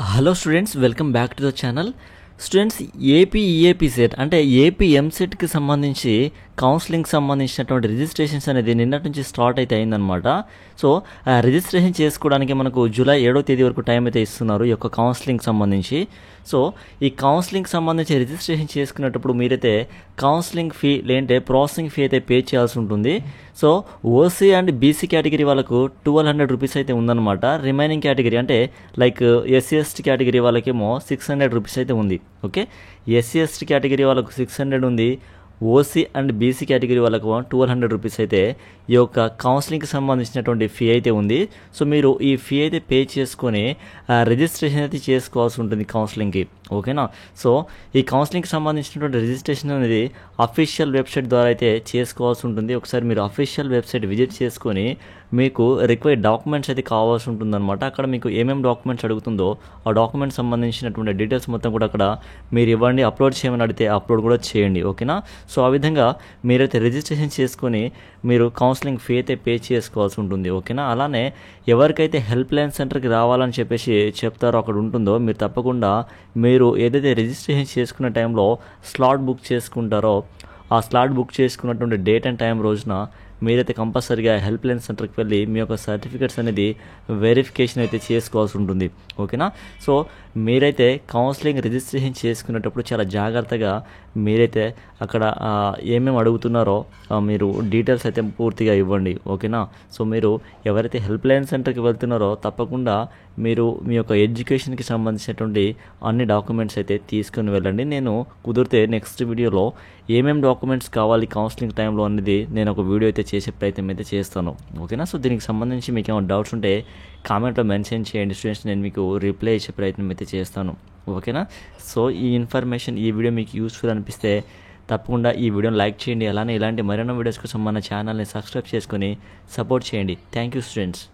Hello students, welcome back to the channel. Students, AP EAP set అంటే AP ఎంసెట్కి సంబంధించి కౌన్సిలింగ్కి సంబంధించినటువంటి registrations అనేది నిన్నటి నుంచి స్టార్ట్ అయితే అయిందనమాట. సో రిజిస్ట్రేషన్ చేసుకోవడానికి మనకు జూలై 7వ తేదీ వరకు టైం అయితే ఇస్తున్నారు ఈ యొక్క కౌన్సిలింగ్కి సంబంధించి. సో ఈ కౌన్సిలింగ్కి సంబంధించి రిజిస్ట్రేషన్ చేసుకునేటప్పుడు మీరైతే కౌన్సిలింగ్ ఫీ లేదంటే ప్రాసెసింగ్ ఫీ అయితే పే చేయాల్సి ఉంటుంది. So OC and BC category వాళ్ళకు 1200 రూపీస్ అయితే ఉందన్నమాట. రిమైనింగ్ కేటగిరీ అంటే లైక్ ఎస్సీ ఎస్టీ కేటగిరీ వాళ్ళకేమో 600 రూపీస్ అయితే ఉంది. ఓకే, ఎస్సీ ఎస్టీ కేటగిరీ వాళ్ళకు 600 ఉంది. ఓసీ అండ్ బీసీ కేటగిరీ వాళ్ళకు 1200 రూపీస్ అయితే ఈ యొక్క కౌన్సిలింగ్కి సంబంధించినటువంటి ఫీ అయితే ఉంది. సో మీరు ఈ ఫీ అయితే పే చేసుకొని రిజిస్ట్రేషన్ అయితే చేసుకోవాల్సి ఉంటుంది కౌన్సిలింగ్కి. ఓకేనా. సో ఈ కౌన్సిలింగ్కి సంబంధించినటువంటి రిజిస్ట్రేషన్ అనేది అఫీషియల్ వెబ్సైట్ ద్వారా అయితే చేసుకోవాల్సి ఉంటుంది. ఒకసారి మీరు అఫీషియల్ వెబ్సైట్ విజిట్ చేసుకొని మీకు రిక్వైర్డ్ డాక్యుమెంట్స్ అయితే కావాల్సి ఉంటుందన్నమాట. అక్కడ మీకు ఏమేమి డాక్యుమెంట్స్ అడుగుతుందో ఆ డాక్యుమెంట్స్ సంబంధించినటువంటి డీటెయిల్స్ మొత్తం కూడా అక్కడ మీరు ఇవ్వండి, అప్లోడ్ చేయమని అడిగితే అప్లోడ్ కూడా చేయండి. ఓకేనా. సో ఆ విధంగా మీరైతే రిజిస్ట్రేషన్ చేసుకొని మీరు కౌన్సిలింగ్ ఫీ అయితే పే చేసుకోవాల్సి ఉంటుంది. ఓకేనా. అలానే ఎవరికైతే హెల్ప్ లైన్ సెంటర్కి రావాలని చెప్పేసి చెప్తారో అక్కడ ఉంటుందో మీరు తప్పకుండా మీరు ఏదైతే రిజిస్ట్రేషన్ చేసుకునే టైంలో స్లాట్ బుక్ చేసుకుంటారో ఆ స్లాట్ బుక్ చేసుకున్నటువంటి డేట్ అండ్ టైం రోజున మీరైతే కంపల్సరీగా హెల్ప్ లైన్ సెంటర్కి వెళ్ళి మీ యొక్క సర్టిఫికేట్స్ అనేది వెరిఫికేషన్ అయితే చేసుకోవాల్సి ఉంటుంది. ఓకేనా. సో మీరైతే కౌన్సిలింగ్ రిజిస్ట్రేషన్ చేసుకునేటప్పుడు చాలా జాగ్రత్తగా మీరైతే అక్కడ ఏమేమి అడుగుతున్నారో మీరు డీటెయిల్స్ అయితే పూర్తిగా ఇవ్వండి. ఓకేనా. సో మీరు ఎవరైతే హెల్ప్ లైన్ సెంటర్కి వెళ్తున్నారో తప్పకుండా మీరు మీ యొక్క ఎడ్యుకేషన్కి సంబంధించినటువంటి అన్ని డాక్యుమెంట్స్ అయితే తీసుకొని వెళ్ళండి. నేను కుదిరితే నెక్స్ట్ వీడియోలో ఏమేమి డాక్యుమెంట్స్ కావాలి కౌన్సిలింగ్ టైంలో అనేది నేను ఒక వీడియో అయితే చేసే ప్రయత్నం అయితే చేస్తాను. ఓకేనా. సో దీనికి సంబంధించి మీకు ఏమైనా డౌట్స్ ఉంటే కామెంట్లో మెన్షన్ చేయండి స్టూడెంట్స్, నేను మీకు రిప్లై ఇచ్చే ప్రయత్నం అయితే చేస్తాను. ఓకేనా. సో ఈ ఇన్ఫర్మేషన్ ఈ వీడియో మీకు యూస్ఫుల్ అనిపిస్తే తప్పకుండా ఈ వీడియోని లైక్ చేయండి. అలానే ఇలాంటి మరెన్నో వీడియోస్ కోసం మన ఛానల్ని సబ్స్క్రైబ్ చేసుకొని సపోర్ట్ చేయండి. Thank you students.